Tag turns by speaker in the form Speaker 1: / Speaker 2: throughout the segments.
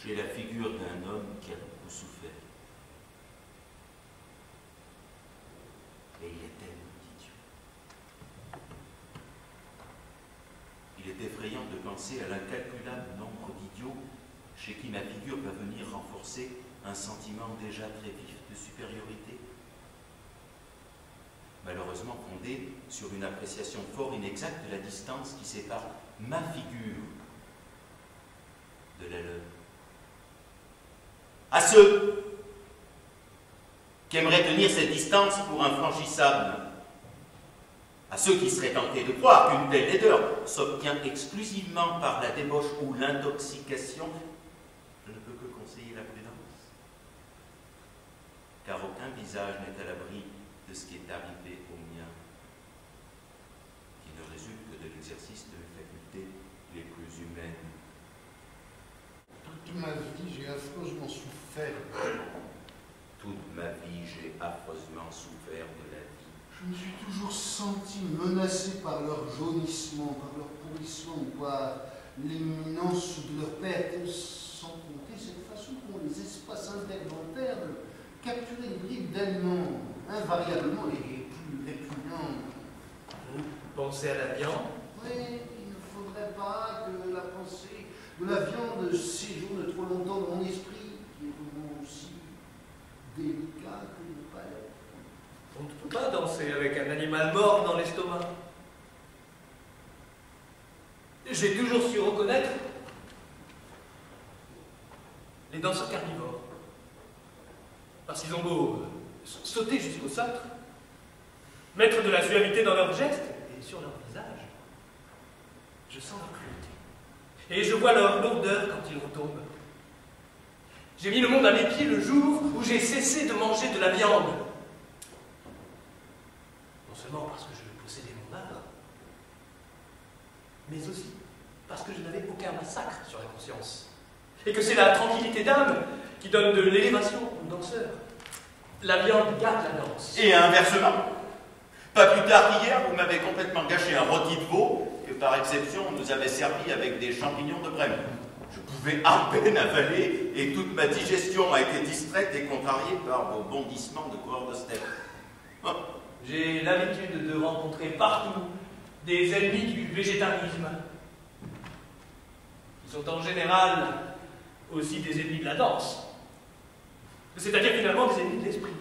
Speaker 1: J'ai la figure d'un homme qui a beaucoup souffert. Et il est tellement idiot. Il est effrayant de penser à l'incalculable nombre d'idiots chez qui ma figure va venir renforcer un sentiment déjà très vif de supériorité, malheureusement fondé sur une appréciation fort inexacte de la distance qui sépare ma figure de la leur. À ceux qui aimeraient tenir cette distance pour infranchissable, à ceux qui seraient tentés de croire qu'une telle laideur s'obtient exclusivement par la débauche ou l'intoxication, je ne peux que conseiller la prudence, car aucun visage n'est à l'abri de ce qui est arrivé au mien, qui ne résulte que de l'exercice de mes facultés les plus humaines.
Speaker 2: Toute ma vie, j'ai affreusement souffert.
Speaker 1: Toute ma vie, j'ai affreusement souffert de la vie.
Speaker 2: Je me suis toujours senti menacé par leur jaunissement, par leur pourrissement, ou par l'imminence de leur perte, sans compter cette façon qu'ont les espaces interdentaires de capturer une bribe d'aliments invariablement les plus répugnants.
Speaker 3: Vous pensez à la viande?
Speaker 2: Oui, il ne faudrait pas que la pensée de la viande séjourne trop longtemps dans mon esprit, qui est vraiment aussi délicat que le palais.
Speaker 3: On ne peut pas danser avec un animal mort dans l'estomac. J'ai toujours su reconnaître les danseurs carnivores. Parce qu'ils ont beau sauter jusqu'au cintre, mettre de la suavité dans leurs gestes et sur leur visage, je sens leur cruauté. Et je vois leur lourdeur quand ils retombent. J'ai mis le monde à mes pieds le jour où j'ai cessé de manger de la viande. Non seulement parce que je possédais mon art, mais aussi parce que je n'avais aucun massacre sur la conscience. Et que c'est la tranquillité d'âme qui donne de l'élévation aux danseurs. La viande garde la danse.
Speaker 1: Et inversement. Pas plus tard qu'hier, vous m'avez complètement gâché un rôti de veau que par exception on nous avait servi avec des champignons de Brême. Je pouvais à peine avaler et toute ma digestion a été distraite et contrariée par vos bondissements de coureurs de steppe. Oh.
Speaker 3: J'ai l'habitude de rencontrer partout des ennemis du végétarisme. Ils sont en général aussi des ennemis de la danse. C'est-à-dire finalement des ennemis de l'esprit.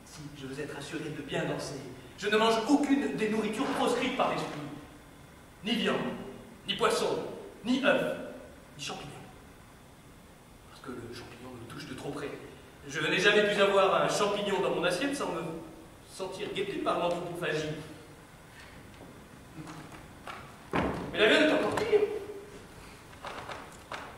Speaker 3: Si je veux être assuré de bien danser, je ne mange aucune des nourritures proscrites par l'esprit. Ni viande, ni poisson, ni œufs, ni champignons. Parce que le champignon me touche de trop près. Je n'ai jamais pu avoir un champignon dans mon assiette sans me sentir guetté par l'anthropophagie. Mais la viande est encore pire.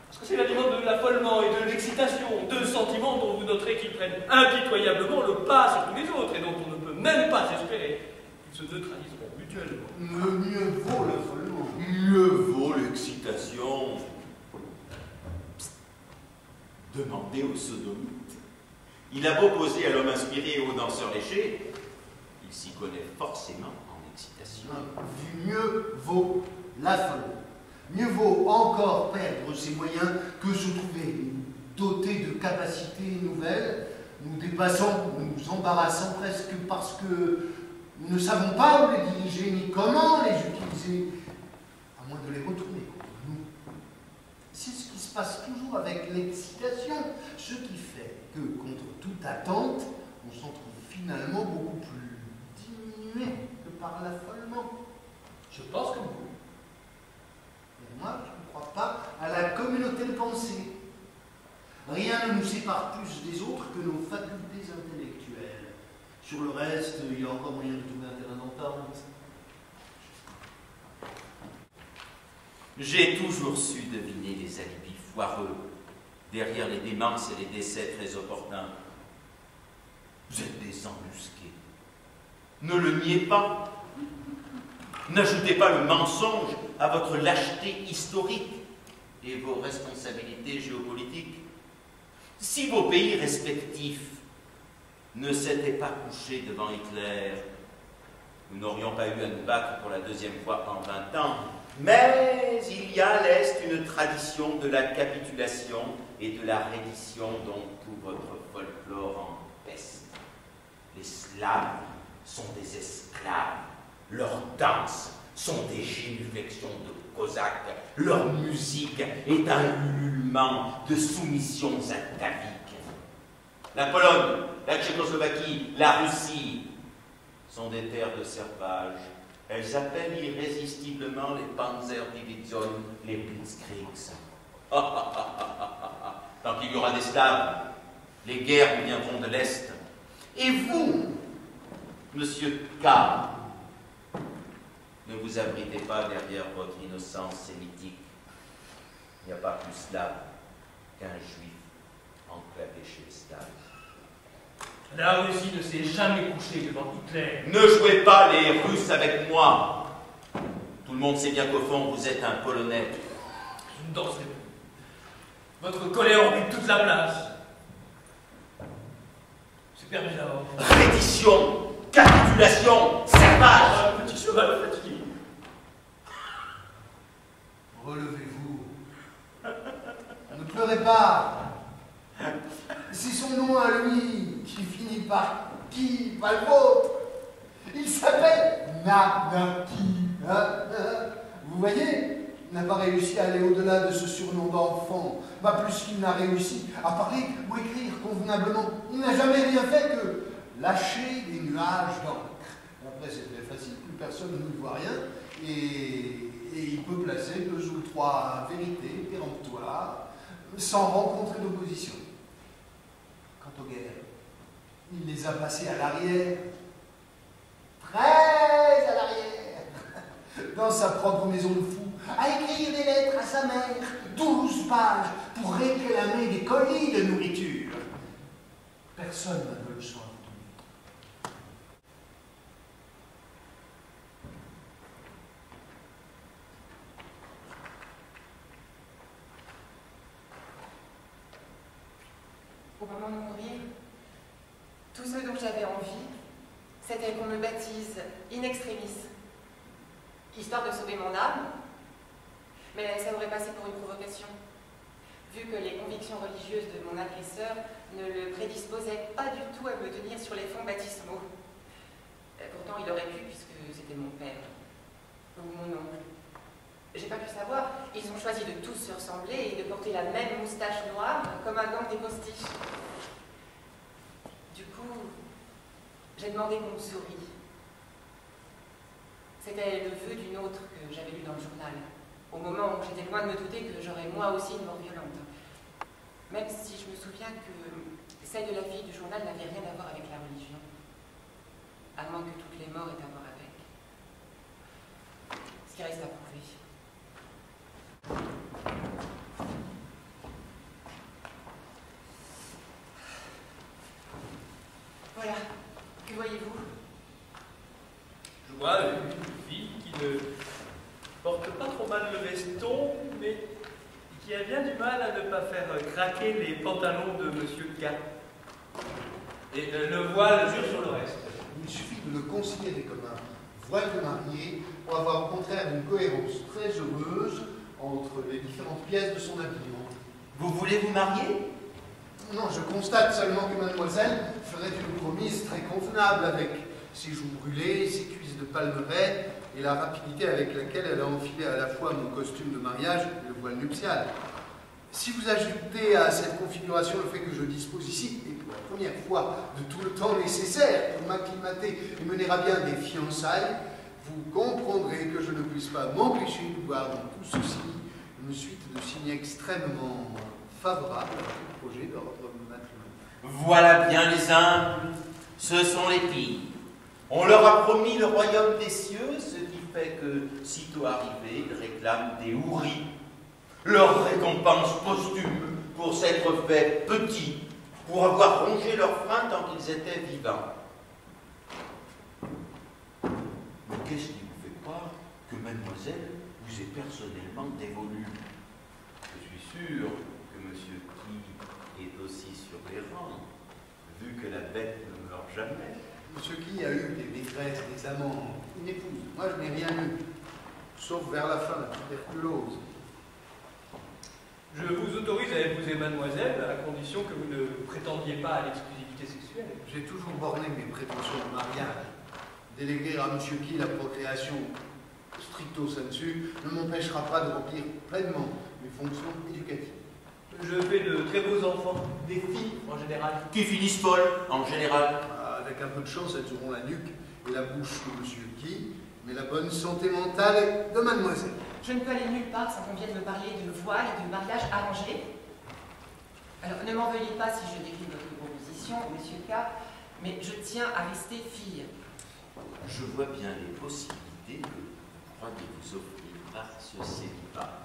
Speaker 3: Parce que c'est l'aliment de l'affolement et de l'excitation, deux sentiments dont vous noterez qu'ils prennent impitoyablement le pas sur tous les autres et dont on ne peut même pas espérer qu'ils se neutraliseront mutuellement.
Speaker 2: Mieux vaut l'affolement.
Speaker 1: Mieux vaut l'excitation. Demandez au sodomite. Il a beau poser à l'homme inspiré et aux danseurs léchés, il s'y connaît forcément en excitation.
Speaker 2: Mieux vaut l'affolement. Mieux vaut encore perdre ses moyens que se trouver doté de capacités nouvelles, nous dépassant, nous embarrassant presque parce que nous ne savons pas où les diriger ni comment les utiliser, à moins de les retourner contre nous. C'est ce qui se passe toujours avec l'excitation, ce qui fait que, contre toute attente, on s'en trouve finalement beaucoup plus diminué que par l'affolement.
Speaker 3: Je pense que vous.
Speaker 2: Moi, je ne crois pas à la communauté de pensée. Rien ne nous sépare plus des autres que nos facultés intellectuelles. Sur le reste, il y a encore moyen de trouver un terrain d'entente.
Speaker 1: J'ai toujours su deviner les alibis foireux derrière les démences et les décès très opportuns. Vous êtes des embusqués. Ne le niez pas. N'ajoutez pas le mensonge à votre lâcheté historique et vos responsabilités géopolitiques. Si vos pays respectifs ne s'étaient pas couchés devant Hitler, nous n'aurions pas eu à nous battre pour la deuxième fois en 20 ans Mais il y a à l'Est une tradition de la capitulation et de la reddition dont tout votre folklore en peste. Les Slaves sont des esclaves, leurs danses sont des génuflexions de cosaques, leur musique est un ululement de soumissions ataviques. La Pologne, la Tchécoslovaquie, la Russie sont des terres de servage. Elles appellent irrésistiblement les Panzerdivision, les Blitzkriegs. Tant qu'il y aura des Slaves, les guerres viendront de l'Est. Et vous, Monsieur K, ne vous abritez pas derrière votre innocence sémitique. Il n'y a pas plus slave qu'un juif enclavé chez les Slaves.
Speaker 3: La Russie ne s'est jamais couchée devant Hitler.
Speaker 1: Ne jouez pas les Russes avec moi. Tout le monde sait bien qu'au fond, vous êtes un Polonais.
Speaker 3: Je ne danserai plus. Votre colère occupe toute la place. J'ai perdu la horde.
Speaker 1: Reddition, capitulation, servage.
Speaker 3: Un petit cheval fatigué.
Speaker 2: Relevez-vous. Ne pleurez pas. C'est son nom à lui qui finit par qui, pas le vôtre. Il s'appelle Nanaki. Vous voyez, il n'a pas réussi à aller au-delà de ce surnom d'enfant. Pas plus qu'il n'a réussi à parler ou écrire convenablement. Il n'a jamais rien fait que lâcher des nuages d'encre. Après, c'est très facile, plus personne ne voit rien. Et il peut placer 2 ou 3 vérités péremptoires sans rencontrer d'opposition. Quant aux guerres, il les a passées à l'arrière, très à l'arrière, dans sa propre maison de fou, à écrire des lettres à sa mère, 12 pages, pour réclamer des colis de nourriture. Personne n'a de leçon à vous donner.
Speaker 4: Au moment de mourir, tout ce dont j'avais envie, c'était qu'on me baptise in extremis, histoire de sauver mon âme, mais ça aurait passé pour une provocation, vu que les convictions religieuses de mon agresseur ne le prédisposaient pas du tout à me tenir sur les fonds baptismaux. Pourtant, il aurait pu, puisque c'était mon père, ou mon oncle. J'ai pas pu savoir, ils ont choisi de tous se ressembler et de porter la même moustache noire comme un gang des postiches. Du coup, j'ai demandé qu'on me sourie. C'était le vœu d'une autre que j'avais lu dans le journal, au moment où j'étais loin de me douter que j'aurais moi aussi une mort violente. Même si je me souviens que celle de la fille du journal n'avait rien à voir avec la religion, à moins que toutes les morts aient à voir avec. Ce qui reste à prouver. Voilà, que voyez-vous?
Speaker 3: Je vois une fille qui ne porte pas trop mal le veston, mais qui a bien du mal à ne pas faire craquer les pantalons de Monsieur K. Et le voile jure sur le reste.
Speaker 2: Il suffit de le considérer comme un voile de mariée pour avoir au contraire une cohérence très heureuse entre les différentes pièces de son habillement.
Speaker 1: Vous voulez vous marier?
Speaker 2: Non, je constate seulement que mademoiselle ferait une promise très convenable avec ses joues brûlées, ses cuisses de palmeraie et la rapidité avec laquelle elle a enfilé à la fois mon costume de mariage et le voile nuptial. Si vous ajoutez à cette configuration le fait que je dispose ici, et pour la première fois, de tout le temps nécessaire pour m'acclimater et mener à bien des fiançailles, vous comprendrez que je ne puisse pas m'empêcher de voir dans tout ceci une suite de signes extrêmement favorables à tout projet d'ordre matrimonial.
Speaker 1: Voilà bien les humbles, ce sont les pires. On leur a promis le royaume des cieux, ce qui fait que, sitôt arrivés, ils réclament des houris. Leur récompense posthume pour s'être fait petits, pour avoir rongé leurs freins tant qu'ils étaient vivants. Mais qu'est-ce qui vous fait croire que mademoiselle vous est personnellement dévolue? Je suis sûr que monsieur T est aussi sur les rangs, vu que la bête ne meurt jamais.
Speaker 2: Monsieur qui a eu des maîtresses, des amants, une épouse. Moi, je n'ai rien eu. sauf vers la fin, la tuberculose.
Speaker 3: Je vous autorise à épouser mademoiselle, à condition que vous ne prétendiez pas à l'exclusivité sexuelle.
Speaker 2: J'ai toujours borné mes prétentions de mariage. Déléguer à Monsieur Qui la procréation stricto sensu ne m'empêchera pas de remplir pleinement mes fonctions éducatives.
Speaker 3: Je fais de très beaux enfants, des filles en général.
Speaker 1: Qui finissent folles, en général.
Speaker 2: Avec un peu de chance, elles auront la nuque et la bouche de Monsieur Qui, mais la bonne santé mentale est de mademoiselle.
Speaker 4: Je ne peux aller nulle part sans qu'on vienne me parler de voile et de mariage arrangé. Alors, ne m'en veuillez pas si je décline votre proposition, Monsieur K, mais je tiens à rester fille.
Speaker 1: Je vois bien les possibilités que vous croyez vous offrir par ce célibat.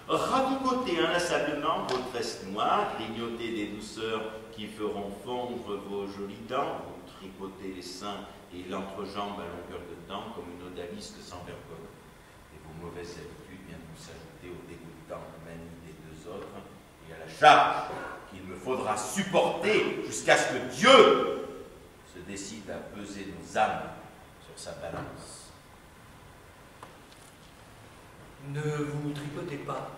Speaker 1: Ravigoter inlassablement vos tresses noires, grignoter des douceurs qui feront fondre vos jolies dents, vous tripoter les seins et l'entrejambe à longueur de temps comme une odalisque sans vergogne. Et vos mauvaises habitudes viendront s'ajouter aux dégoûtantes manies des deux autres et à la charge qu'il me faudra supporter jusqu'à ce que Dieu se décide à peser nos âmes sur sa balance.
Speaker 3: Ne vous tripotez pas.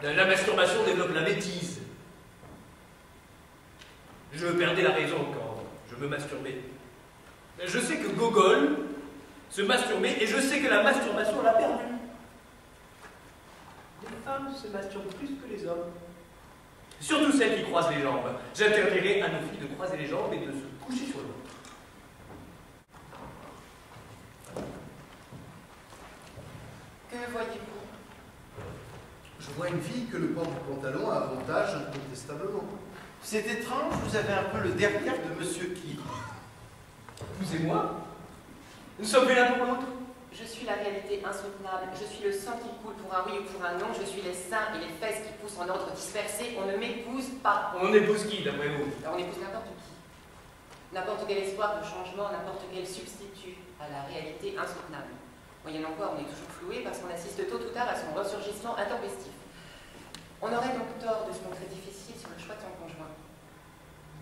Speaker 3: La masturbation développe la bêtise. Je perdais la raison quand je me masturbais. Je sais que Gogol se masturbait et je sais que la masturbation l'a perdu. Les femmes se masturbent plus que les hommes. Surtout celles qui croisent les jambes. J'interdirai à nos filles de croiser les jambes et de se coucher sur l'autre.
Speaker 4: Que voyez-vous?
Speaker 2: Je vois une fille que le port du pantalon a avantage incontestablement.
Speaker 1: C'est étrange, vous avez un peu le derrière de Monsieur Qui.
Speaker 3: Vous et moi, nous sommes faits l'un pour l'autre.
Speaker 4: Je suis la réalité insoutenable. Je suis le sang qui coule pour un oui ou pour un non. Je suis les seins et les fesses qui poussent en ordre dispersé. On ne m'épouse pas.
Speaker 3: On épouse qui, d'après vous?
Speaker 4: Alors on épouse n'importe qui. N'importe quel espoir de changement, n'importe quel substitut à la réalité insoutenable. Moyennant quoi, on est toujours floué parce qu'on assiste tôt ou tard à son ressurgissement intempestif. On aurait donc tort de se montrer difficile sur le choix de son conjoint.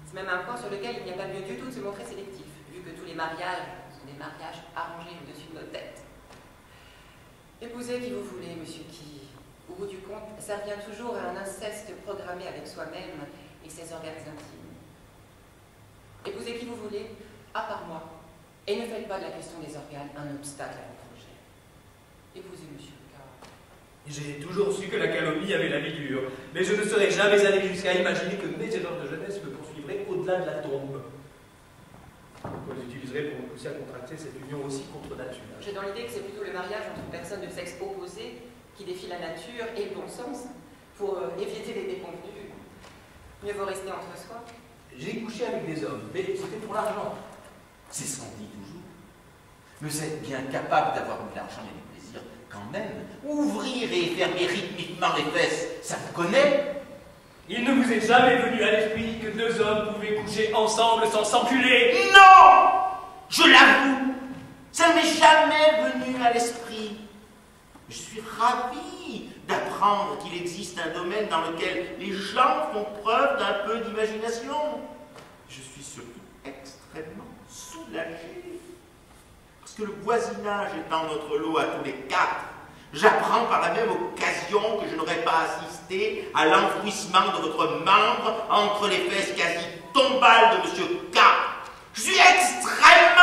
Speaker 4: C'est même un point sur lequel il n'y a pas lieu du tout de se montrer sélectif, vu que tous les mariages sont des mariages arrangés au-dessus de nos têtes. Épousez qui vous voulez, Monsieur Qui. Au bout du compte, ça revient toujours à un inceste programmé avec soi-même et ses organes intimes. Épousez qui vous voulez, à part moi, et ne faites pas de la question des organes un obstacle à vos projets. Épousez Monsieur K.
Speaker 3: J'ai toujours su que la calomnie avait la vie dure, mais je ne serais jamais allé jusqu'à imaginer que mes erreurs de jeunesse me poursuivraient au-delà de la tombe. Vous les utiliserez pour me pousser à contracter cette union aussi contre nature.
Speaker 4: J'ai dans l'idée que c'est plutôt le mariage entre personnes de sexe opposé qui défie la nature et le bon sens pour éviter les déconvenus. Mieux vaut rester entre soi.
Speaker 3: J'ai couché avec des hommes, mais c'était pour l'argent.
Speaker 1: C'est ce qu'on dit toujours. Vous êtes bien capable d'avoir de l'argent et du plaisir quand même. Ouvrir et fermer rythmiquement les fesses, ça vous connaît?
Speaker 3: Il ne vous est jamais venu à l'esprit que deux hommes pouvaient coucher ensemble sans s'enculer?
Speaker 1: Non! Je l'avoue, ça ne m'est jamais venu à l'esprit. Je suis ravi d'apprendre qu'il existe un domaine dans lequel les gens font preuve d'un peu d'imagination. Je suis surtout extrêmement soulagé. Parce que le voisinage étant notre lot à tous les quatre, j'apprends par la même occasion que je n'aurais pas assisté à l'enfouissement de votre membre entre les fesses quasi tombales de Monsieur K. Je suis extrêmement